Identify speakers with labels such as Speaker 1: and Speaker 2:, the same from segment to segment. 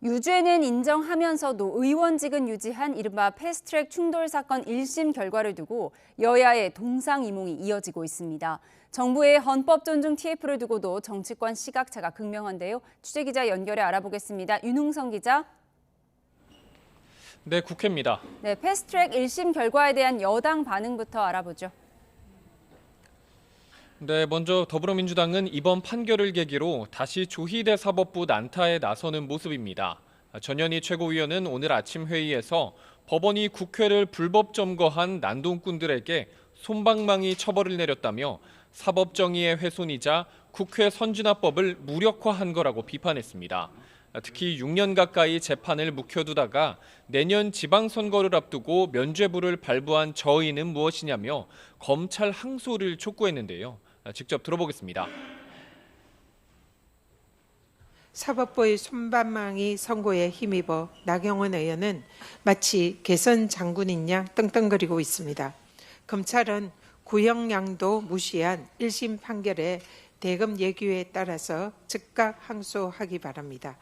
Speaker 1: 유죄는 인정하면서도 의원직은 유지한 이른바 패스트트랙 충돌 사건 1심 결과를 두고 여야의 동상이몽이 이어지고 있습니다. 정부의 헌법 존중 TF를 두고도 정치권 시각차가 극명한데요. 취재기자 연결해 알아보겠습니다. 윤웅성 기자.
Speaker 2: 네, 국회입니다.
Speaker 1: 네, 패스트트랙 1심 결과에 대한 여당 반응부터 알아보죠.
Speaker 2: 네, 먼저 더불어민주당은 이번 판결을 계기로 다시 조희대 사법부 난타에 나서는 모습입니다. 전현희 최고위원은 오늘 아침 회의에서 법원이 국회를 불법 점거한 난동꾼들에게 솜방망이 처벌을 내렸다며 사법정의의 훼손이자 국회 선진화법을 무력화한 거라고 비판했습니다. 특히 6년 가까이 재판을 묵혀두다가 내년 지방선거를 앞두고 면죄부를 발부한 저의는 무엇이냐며 검찰 항소를 촉구했는데요. 직접 들어보겠습니다.
Speaker 3: 사법부의 솜방망이 선고에 힘입어 나경원 의원은 마치 개선 장군인 양 떵떵거리고 있습니다. 검찰은 구형량도 무시한 1심 판결에 대검 예규에 따라서 즉각 항소하기 바랍니다.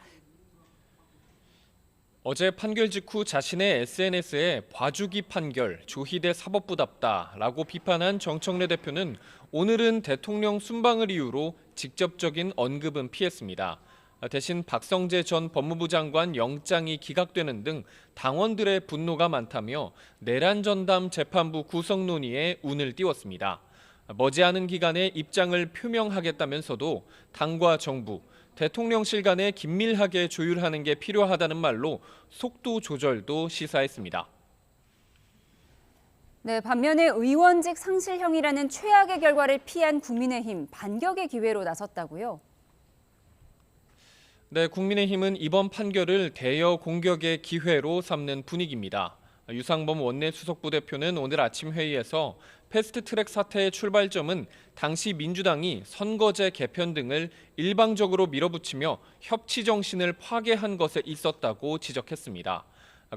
Speaker 2: 어제 판결 직후 자신의 SNS에 봐주기 판결, 조희대 사법부답다라고 비판한 정청래 대표는 오늘은 대통령 순방을 이유로 직접적인 언급은 피했습니다. 대신 박성재 전 법무부 장관 영장이 기각되는 등 당원들의 분노가 많다며 내란 전담 재판부 구성 논의에 운을 띄웠습니다. 머지않은 기간에 입장을 표명하겠다면서도 당과 정부, 대통령실 간에 긴밀하게 조율하는 게 필요하다는 말로 속도 조절도 시사했습니다.
Speaker 1: 네, 반면에 의원직 상실형이라는 최악의 결과를 피한 국민의힘 반격의 기회로 나섰다고요?
Speaker 2: 네, 국민의힘은 이번 판결을 대여 공격의 기회로 삼는 분위기입니다. 유상범 원내수석부 대표는 오늘 아침 회의에서 패스트트랙 사태의 출발점은 당시 민주당이 선거제 개편 등을 일방적으로 밀어붙이며 협치 정신을 파괴한 것에 있었다고 지적했습니다.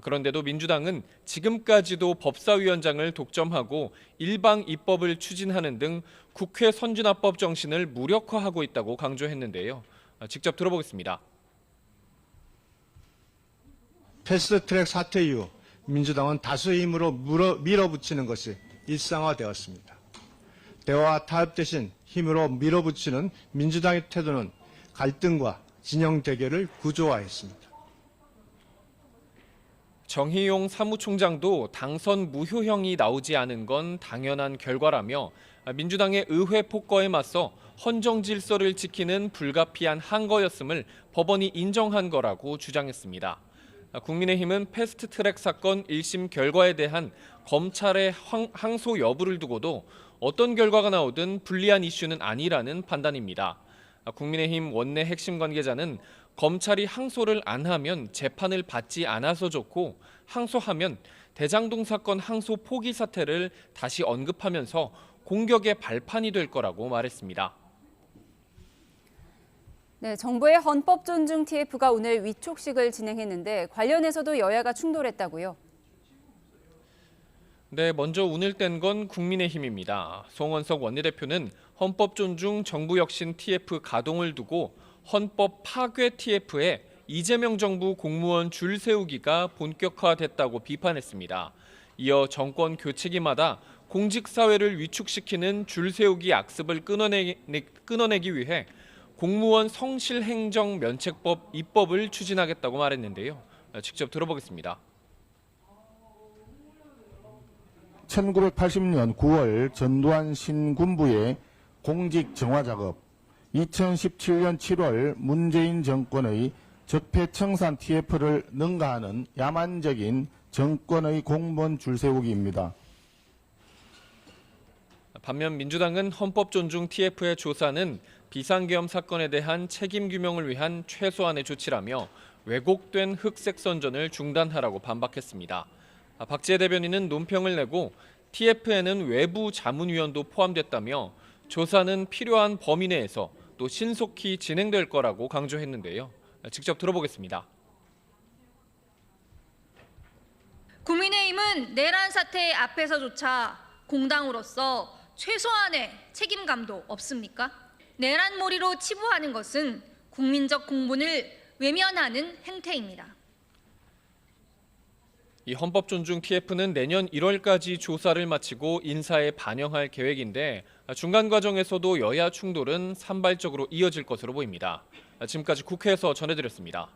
Speaker 2: 그런데도 민주당은 지금까지도 법사위원장을 독점하고 일방 입법을 추진하는 등 국회 선진화법 정신을 무력화하고 있다고 강조했는데요. 직접 들어보겠습니다.
Speaker 4: 패스트트랙 사태 이후 민주당은 다수의 힘으로 밀어붙이는 것이 일상화되었습니다. 대화와 타협 대신 힘으로 밀어붙이는 민주당의 태도는 갈등과 진영 대결을 구조화했습니다.
Speaker 2: 정희용 사무총장도 당선 무효형이 나오지 않은 건 당연한 결과라며 민주당의 의회 폭거에 맞서 헌정 질서를 지키는 불가피한 항거였음을 법원이 인정한 거라고 주장했습니다. 국민의힘은 패스트트랙 사건 1심 결과에 대한 검찰의 항소 여부를 두고도 어떤 결과가 나오든 불리한 이슈는 아니라는 판단입니다. 국민의힘 원내 핵심 관계자는 검찰이 항소를 안 하면 재판을 받지 않아서 좋고 항소하면 대장동 사건 항소 포기 사태를 다시 언급하면서 공격의 발판이 될 거라고 말했습니다.
Speaker 1: 네, 정부의 헌법 존중 TF가 오늘 위촉식을 진행했는데 관련해서도 여야가 충돌했다고요?
Speaker 2: 네, 먼저 운을 뗀 건 국민의힘입니다. 송원석 원내대표는 헌법 존중 정부 혁신 TF 가동을 두고 헌법 파괴 TF에 이재명 정부 공무원 줄 세우기가 본격화됐다고 비판했습니다. 이어 정권 교체기마다 공직사회를 위축시키는 줄 세우기 악습을 끊어내기 위해 공무원 성실행정 면책법 입법을 추진하겠다고 말했는데요. 직접 들어보겠습니다.
Speaker 5: 1980년 9월 전두환 신군부의 공직 정화 작업, 2017년 7월 문재인 정권의 적폐청산 TF를 능가하는 야만적인 정권의 공무원 줄세우기입니다.
Speaker 2: 반면 민주당은 헌법 존중 TF의 조사는 비상계엄 사건에 대한 책임 규명을 위한 최소한의 조치라며 왜곡된 흑색 선전을 중단하라고 반박했습니다. 박지혜 대변인은 논평을 내고 TF에는 외부 자문위원도 포함됐다며 조사는 필요한 범위 내에서 또 신속히 진행될 거라고 강조했는데요. 직접 들어보겠습니다.
Speaker 6: 국민의힘은 내란 사태 앞에서조차 공당으로서 최소한의 책임감도 없습니까? 내란몰이로 치부하는 것은 국민적 공분을 외면하는 행태입니다.
Speaker 2: 이 헌법 존중 TF는 내년 1월까지 조사를 마치고 인사에 반영할 계획인데 중간 과정에서도 여야 충돌은 산발적으로 이어질 것으로 보입니다. 지금까지 국회에서 전해드렸습니다.